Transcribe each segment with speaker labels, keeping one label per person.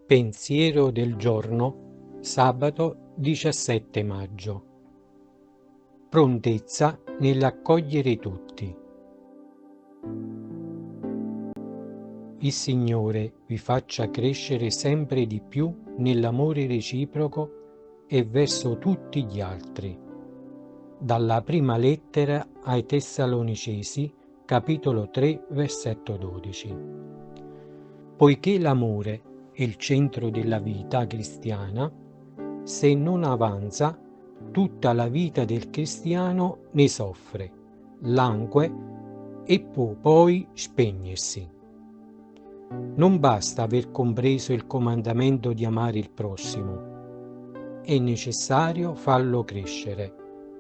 Speaker 1: Pensiero del giorno, sabato 17 maggio. Prontezza nell'accogliere tutti. Il Signore vi faccia crescere sempre di più nell'amore reciproco e verso tutti gli altri. Dalla prima lettera ai Tessalonicesi, capitolo 3, versetto 12. Poiché l'amore è il centro della vita cristiana, se non avanza, tutta la vita del cristiano ne soffre, langue e può poi spegnersi. Non basta aver compreso il comandamento di amare il prossimo, è necessario farlo crescere,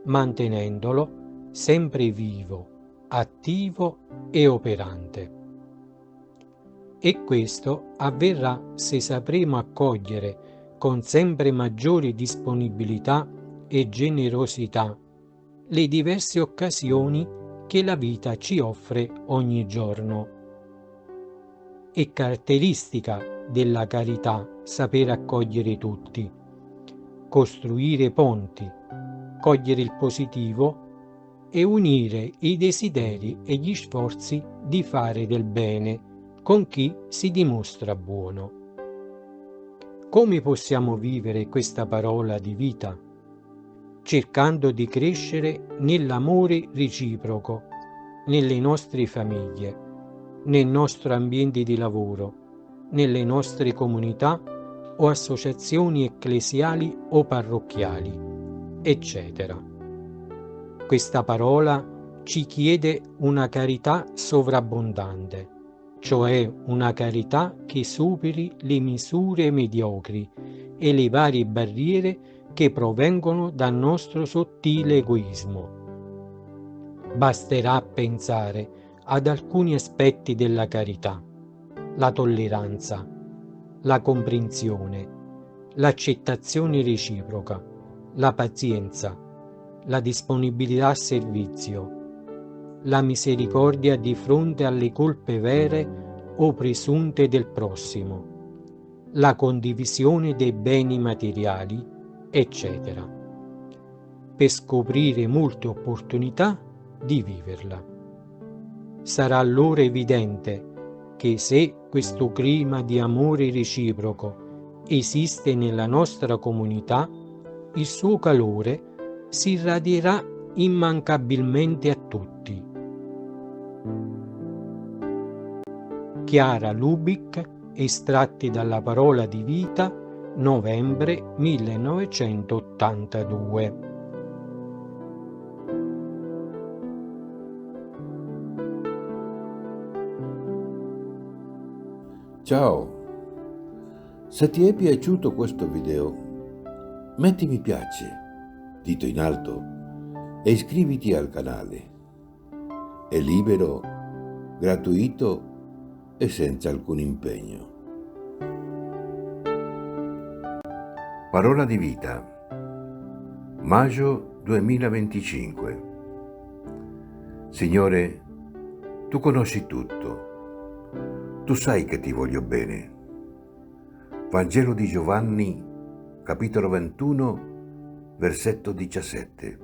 Speaker 1: mantenendolo sempre vivo, attivo e operante. E questo avverrà se sapremo accogliere con sempre maggiore disponibilità e generosità le diverse occasioni che la vita ci offre ogni giorno. È caratteristica della carità saper accogliere tutti, costruire ponti, cogliere il positivo e unire i desideri e gli sforzi di fare del bene con chi si dimostra buono. Come possiamo vivere questa parola di vita? Cercando di crescere nell'amore reciproco, nelle nostre famiglie, nel nostro ambiente di lavoro, nelle nostre comunità o associazioni ecclesiali o parrocchiali, eccetera. Questa parola ci chiede una carità sovrabbondante, cioè una carità che superi le misure mediocri e le varie barriere che provengono dal nostro sottile egoismo. Basterà pensare ad alcuni aspetti della carità: la tolleranza, la comprensione, l'accettazione reciproca, la pazienza, la disponibilità al servizio, la misericordia di fronte alle colpe vere o presunte del prossimo, la condivisione dei beni materiali, eccetera, per scoprire molte opportunità di viverla. Sarà allora evidente che se questo clima di amore reciproco esiste nella nostra comunità, il suo calore si irradierà immancabilmente a tutti. Chiara Lubick, estratti dalla Parola di Vita, novembre 1982.
Speaker 2: Ciao, se ti è piaciuto questo video, metti mi piace, dito in alto, e iscriviti al canale. È libero, gratuito e senza alcun impegno. Parola di vita, maggio 2025. Signore, tu conosci tutto. Tu sai che ti voglio bene. Vangelo di Giovanni, capitolo 21, versetto 17.